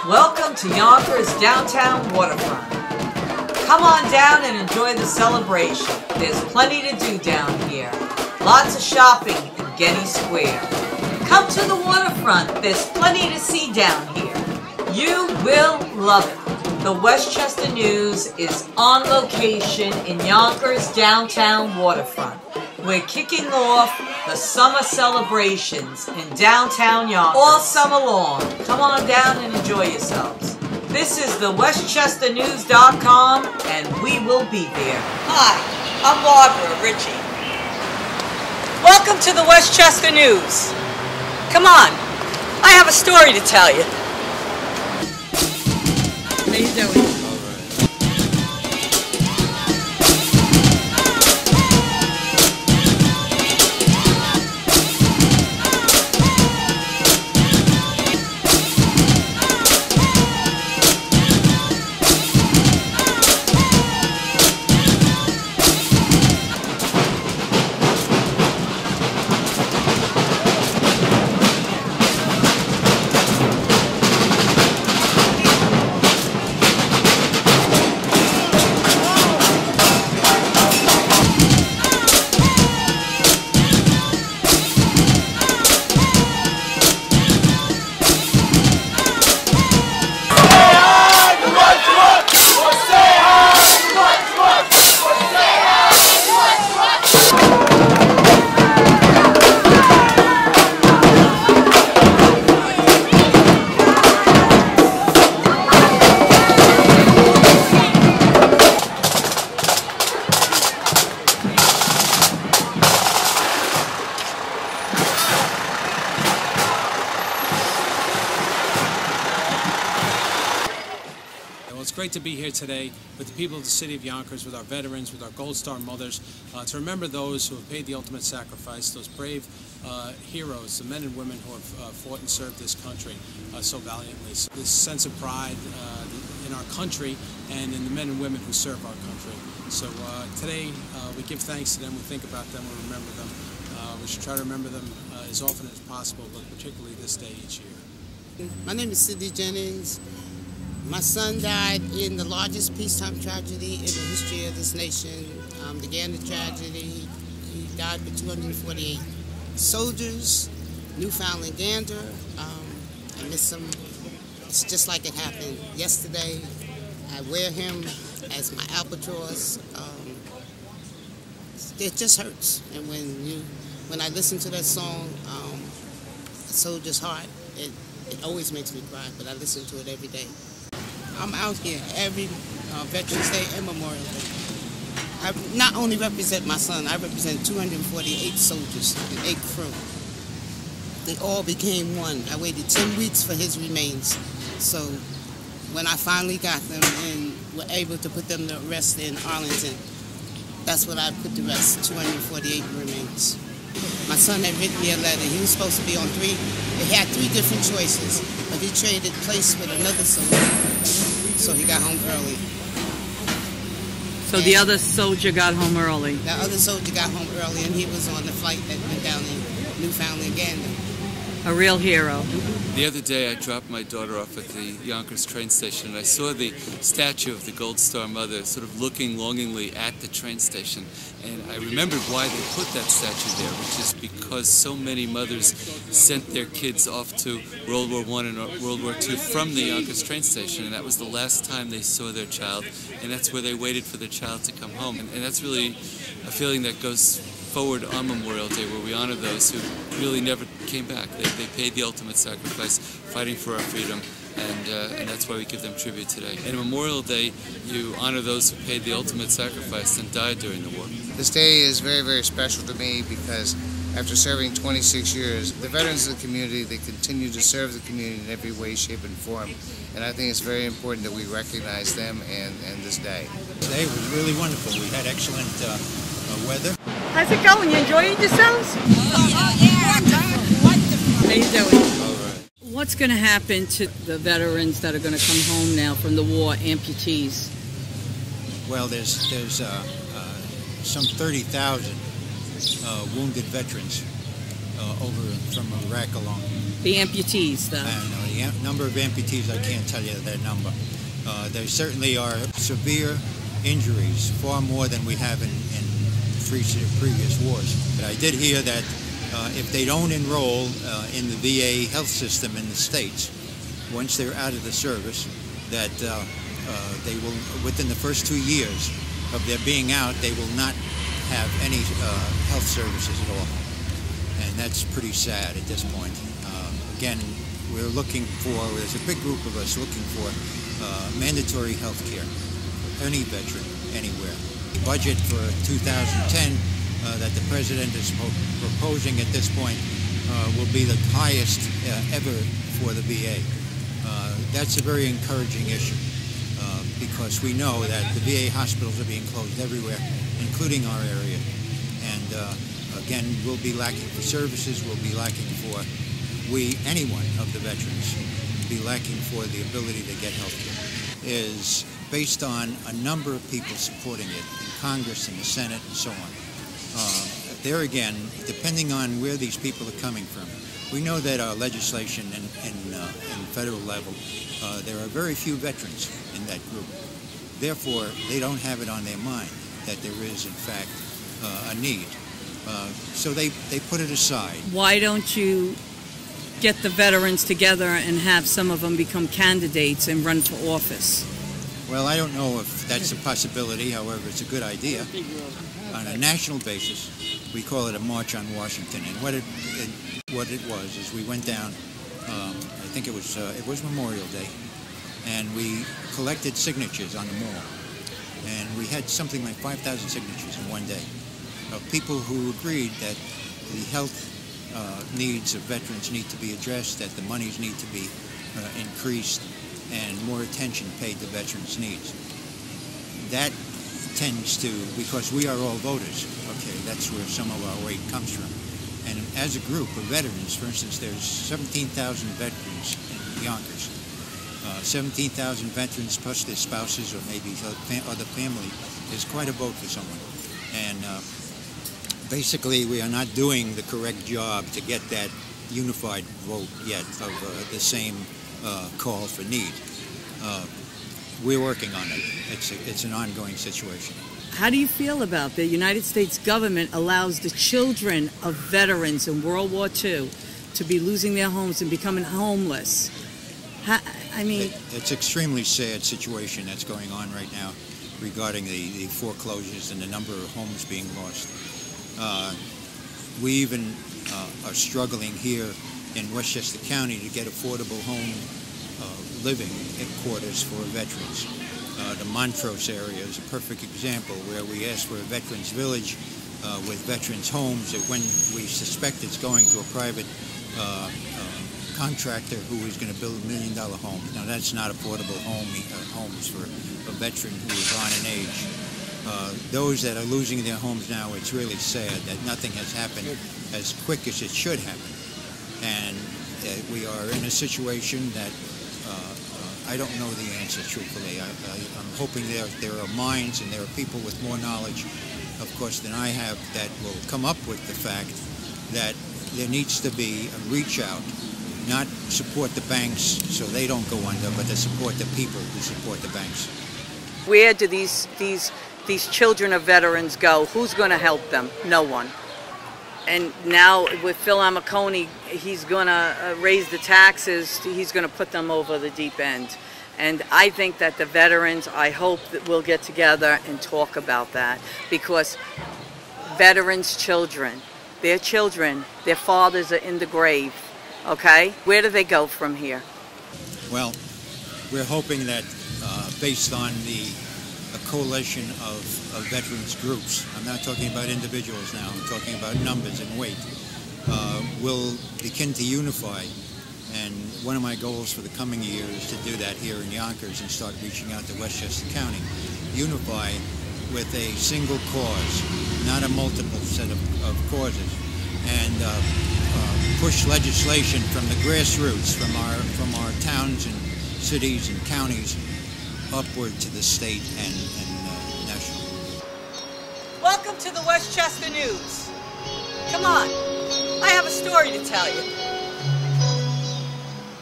Welcome to Yonkers downtown waterfront. Come on down and enjoy the celebration. There's plenty to do down here. Lots of shopping in Guinea Square. Come to the waterfront. There's plenty to see down here. You will love it. The Westchester News is on location in Yonkers downtown waterfront. We're kicking off the summer celebrations in downtown Yonkers all summer long. Come on down and enjoy yourselves. This is the WestchesterNews.com and we will be there. Hi, I'm Barbara Ritchie. Welcome to the Westchester News. Come on, I have a story to tell you. How you doing? It's great to be here today with the people of the city of Yonkers, with our veterans, with our Gold Star mothers, to remember those who have paid the ultimate sacrifice, those brave heroes, the men and women who have fought and served this country so valiantly. So this sense of pride in our country and in the men and women who serve our country. So today we give thanks to them, we think about them, we remember them. We should try to remember them as often as possible, but particularly this day each year. My name is Sidney Jennings. My son died in the largest peacetime tragedy in the history of this nation. The Gander tragedy. He died with 248 soldiers, Newfoundland Gander. I miss him. It's just like it happened yesterday. I wear him as my albatross. It just hurts. And when I listen to that song, A Soldier's Heart, it always makes me cry, but I listen to it every day. I'm out here every Veterans Day and Memorial Day. I not only represent my son, I represent 248 soldiers and 8 crew. They all became one. I waited 10 weeks for his remains. So when I finally got them and were able to put them to rest in Arlington, that's when I put to rest 248 remains. My son had written me a letter. He was supposed to be on 3. He had 3 different choices, but he traded place with another soldier. So he got home early. So the other soldier got home early? The other soldier got home early, and he was on the flight that went down in Newfoundland Gander. A real hero. The other day I dropped my daughter off at the Yonkers train station and I saw the statue of the Gold Star mother sort of looking longingly at the train station, and I remembered why they put that statue there, which is because so many mothers sent their kids off to World War I and World War II from the Yonkers train station, and that was the last time they saw their child, and that's where they waited for their child to come home. And that's really a feeling that goes forward on Memorial Day, where we honor those who really never came back. They paid the ultimate sacrifice fighting for our freedom, and that's why we give them tribute today. And Memorial Day, you honor those who paid the ultimate sacrifice and died during the war. This day is very, very special to me because after serving 26 years, the veterans of the community, they continue to serve the community in every way, shape, and form. And I think it's very important that we recognize them and this day. Today was really wonderful. We had excellent weather. How's it going? You enjoying yourselves? Oh, yeah, wonderful. How you doing? All right. What's going to happen to the veterans that are going to come home now from the war, amputees? Well, there's some 30,000 wounded veterans over from Iraq alone. The amputees, though. I don't know. The number of amputees, I can't tell you that number. There certainly are severe injuries, far more than we have in previous wars. But I did hear that if they don't enroll in the VA health system in the States, once they're out of the service, that they will, within the first 2 years of their being out, they will not have any health services at all. And that's pretty sad at this point. Again, we're looking for, there's a big group of us looking for mandatory health care for any veteran, anywhere. The budget for 2010 that the President is proposing at this point will be the highest ever for the VA. That's a very encouraging issue because we know that the VA hospitals are being closed everywhere, including our area. And again, we'll be lacking for services, we'll be lacking for anyone of the veterans be lacking for the ability to get health care. Is based on a number of people supporting it in Congress and the Senate and so on. There again, depending on where these people are coming from, we know that our legislation in federal level, there are very few veterans in that group. Therefore, they don't have it on their mind that there is, in fact, a need. So they put it aside. Why don't you get the veterans together and have some of them become candidates and run for office? Well, I don't know if that's a possibility. However, it's a good idea. On a national basis, we call it a March on Washington. And what it was is we went down, I think it was Memorial Day, and we collected signatures on the mall. And we had something like 5,000 signatures in one day of people who agreed that the health needs of veterans need to be addressed, that the monies need to be increased, and more attention paid to veterans' needs. That tends to, because we are all voters, okay, that's where some of our weight comes from. And as a group of veterans, for instance, there's 17,000 veterans in Yonkers. 17,000 veterans plus their spouses or maybe other family is quite a vote for someone. And basically, we are not doing the correct job to get that unified vote yet of the same call for need. We're working on it. It's an ongoing situation. How do you feel about the United States government allows the children of veterans in World War II to be losing their homes and becoming homeless? It's an extremely sad situation that's going on right now regarding the foreclosures and the number of homes being lost. We even are struggling here in Westchester County to get affordable home living quarters for veterans. The Montrose area is a perfect example where we asked for a veterans village with veterans homes that when we suspect it's going to a private contractor who is going to build $1 million homes. Now that's not affordable homes for a veteran who is on an age. Those that are losing their homes now, it's really sad that nothing has happened as quick as it should happen. And we are in a situation that I don't know the answer, truthfully. I'm hoping there are minds and there are people with more knowledge, of course, than I have that will come up with the fact that there needs to be a reach out, not support the banks so they don't go under, but to support the people who support the banks. Where do these children of veterans go? Who's going to help them? No one. And now with Phil Amicone, he's going to raise the taxes. He's going to put them over the deep end. And I think that the veterans, I hope that we'll get together and talk about that, because veterans' children, their fathers are in the grave, okay? Where do they go from here? Well, we're hoping that based on a coalition of veterans groups, I'm not talking about individuals now, I'm talking about numbers and weight, will begin to unify. And one of my goals for the coming year is to do that here in Yonkers and start reaching out to Westchester County. Unify with a single cause, not a multiple set of causes, and push legislation from the grassroots, from our towns and cities and counties upward to the state and national. Welcome to the Westchester News. Come on, I have a story to tell you.